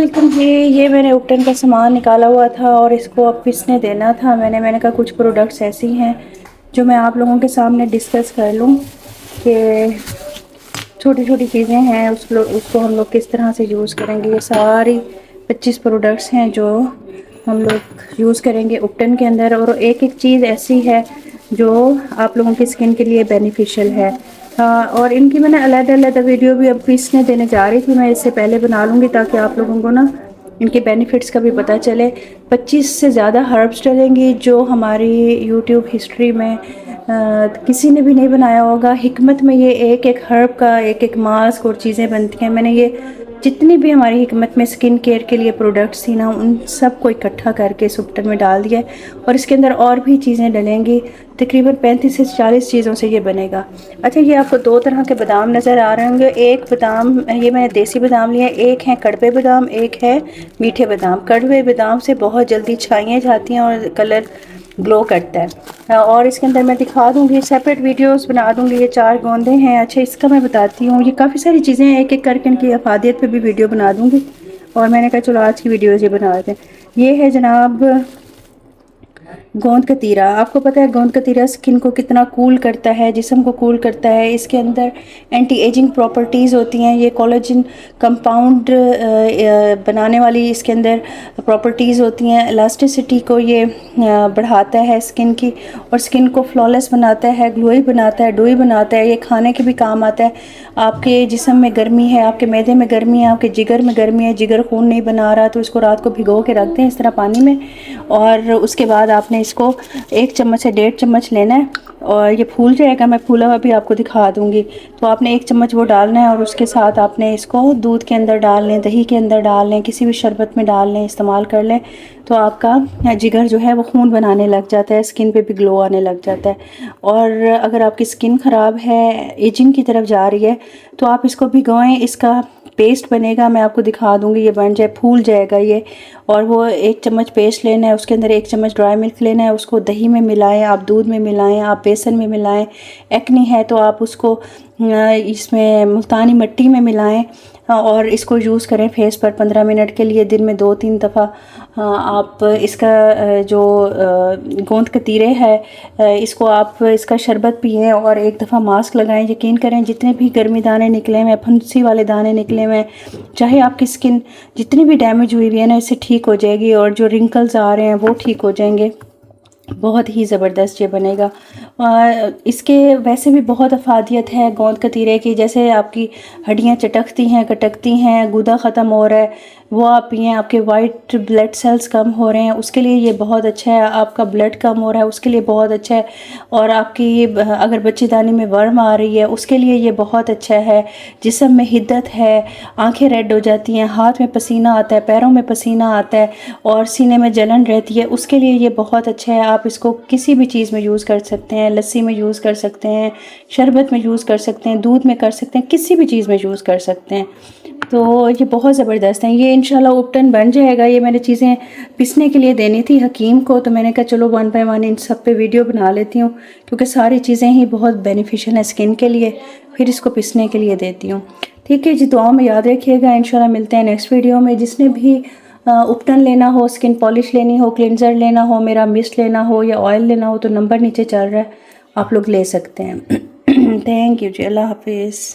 लेकिन ये मैंने उपटन का सामान निकाला हुआ था और इसको अब पिसने देना था। मैंने कहा कुछ प्रोडक्ट्स ऐसी हैं जो मैं आप लोगों के सामने डिस्कस कर लूँ कि छोटी छोटी चीज़ें हैं उसको हम लोग किस तरह से यूज़ करेंगे। ये सारी 25 प्रोडक्ट्स हैं जो हम लोग यूज़ करेंगे उपटन के अंदर, और एक एक चीज़ ऐसी है जो आप लोगों की स्किन के लिए बेनिफिशियल है। और इनकी मैंने अलग-अलग वीडियो भी अब पीसने देने जा रही थी, मैं इससे पहले बना लूँगी ताकि आप लोगों को ना इनके बेनिफिट्स का भी पता चले। 25 से ज़्यादा हर्ब्स डलेंगी जो हमारी यूट्यूब हिस्ट्री में किसी ने भी नहीं बनाया होगा। हिकमत में ये एक एक हर्ब का एक एक मास्क और चीज़ें बनती हैं। मैंने ये जितनी भी हमारी हिकमत में स्किन केयर के लिए प्रोडक्ट्स थी ना, उन सब को इकट्ठा करके इस उपटन में डाल दिया है और इसके अंदर और भी चीज़ें डलेंगी। तकरीबन 35 से 40 चीज़ों से ये बनेगा। अच्छा, ये आपको दो तरह के बादाम नज़र आ रहे होंगे। एक बादाम ये मैंने देसी बादाम लिया है, एक है कड़वे बादाम, एक है मीठे बादाम। कड़वे बादाम से बहुत जल्दी छाइयाँ जाती हैं और कलर ग्लो करता है। और इसके अंदर मैं दिखा दूंगी, सेपरेट वीडियोस बना दूंगी। ये 4 गोंदे हैं। अच्छा, इसका मैं बताती हूँ, ये काफ़ी सारी चीज़ें हैं, एक एक करके इनकी अफादियत पे भी वीडियो बना दूंगी। और मैंने कहा चलो आज की वीडियो ये बना देते हैं। ये है जनाब गोंद कतीरा। आपको पता है गोंद कतीरा स्किन को कितना कूल करता है, जिस्म को कूल करता है। इसके अंदर एंटी एजिंग प्रॉपर्टीज़ होती हैं। ये कोलेजन कंपाउंड बनाने वाली इसके अंदर प्रॉपर्टीज़ होती हैं। इलास्टिसिटी को ये बढ़ाता है स्किन की, और स्किन को फ्लॉलेस बनाता है, ग्लोई बनाता है, डोई बनाता है। ये खाने के भी काम आता है। आपके जिस्म में गर्मी है, आपके मैदे में गर्मी है, आपके जिगर में गर्मी है, जिगर खून नहीं बना रहा, तो इसको रात को भिगो के रख दें इस तरह पानी में, और उसके बाद आपने इसको 1 चम्मच से 1.5 चम्मच लेना है और ये फूल जाएगा। मैं फूला हुआ भी आपको दिखा दूंगी। तो आपने 1 चम्मच वो डालना है और उसके साथ आपने इसको दूध के अंदर डाल लें, दही के अंदर डाल लें, किसी भी शरबत में डाल लें, इस्तेमाल कर लें। तो आपका जिगर जो है वो खून बनाने लग जाता है, स्किन पे भी ग्लो आने लग जाता है। और अगर आपकी स्किन ख़राब है, एजिंग की तरफ जा रही है, तो आप इसको भिगोएं। इसका पेस्ट बनेगा, मैं आपको दिखा दूंगी। ये बन जाए, फूल जाएगा ये। और वो 1 चम्मच पेस्ट लेना है, उसके अंदर 1 चम्मच ड्राई मिल्क लेना है, उसको दही में मिलाएं, आप दूध में मिलाएं, आप बेसन में मिलाएं। एक्ने है तो आप उसको इसमें मुल्तानी मिट्टी में मिलाएं और इसको यूज़ करें फेस पर 15 मिनट के लिए, दिन में 2-3 दफ़ा। आप इसका जो गोंद कतीरे है इसको आप इसका शरबत पिएं और 1 दफ़ा मास्क लगाएं। यकीन करें जितने भी गर्मी दाने निकले हुए, फुंसी वाले दाने निकले हुए, चाहे आपकी स्किन जितनी भी डैमेज हुई हुई है ना, इससे ठीक हो जाएगी। और जो रिंकल्स आ रहे हैं वो ठीक हो जाएंगे। बहुत ही ज़बरदस्त ये बनेगा। इसके वैसे भी बहुत अफादियत है गोंद कतीरे की। जैसे आपकी हड्डियाँ चटकती हैं, कटकती हैं, गुदा ख़त्म हो रहा है, वो आप पिएँ। आपके वाइट ब्लड सेल्स कम हो रहे हैं, उसके लिए ये बहुत अच्छा है। आपका ब्लड कम हो रहा है, उसके लिए बहुत अच्छा है। और आपकी अगर बच्चेदानी में वर्म आ रही है, उसके लिए ये बहुत अच्छा है। जिस्म में हिद्दत है, आंखें रेड हो जाती हैं, हाथ में पसीना आता है, पैरों में पसीना आता है और सीने में जलन रहती है, उसके लिए ये बहुत अच्छा है। आप इसको किसी भी चीज़ में यूज़ कर सकते हैं। लस्सी में यूज़ कर सकते हैं, शरबत में यूज़ कर सकते हैं, दूध में कर सकते हैं, किसी भी चीज़ में यूज़ कर सकते हैं। तो ये बहुत ज़बरदस्त है। ये इंशाल्लाह उपटन बन जाएगा। ये मैंने चीज़ें पिसने के लिए देनी थी हकीम को, तो मैंने कहा चलो 1 बाय 1 इन सब पे वीडियो बना लेती हूँ, क्योंकि सारी चीज़ें ही बहुत बेनिफिशियल हैं स्किन के लिए। फिर इसको पिसने के लिए देती हूँ। ठीक है जी, दुआओं में याद रखिएगा। इंशाल्लाह मिलते हैं नेक्स्ट वीडियो में। जिसने भी उपटन लेना हो, स्किन पॉलिश लेनी हो, क्लिनज़र लेना हो, मेरा मिस्ट लेना हो या ऑयल लेना हो, तो नंबर नीचे चल रहा है, आप लोग ले सकते हैं। थैंक यू जी, अल्लाह हाफिज़।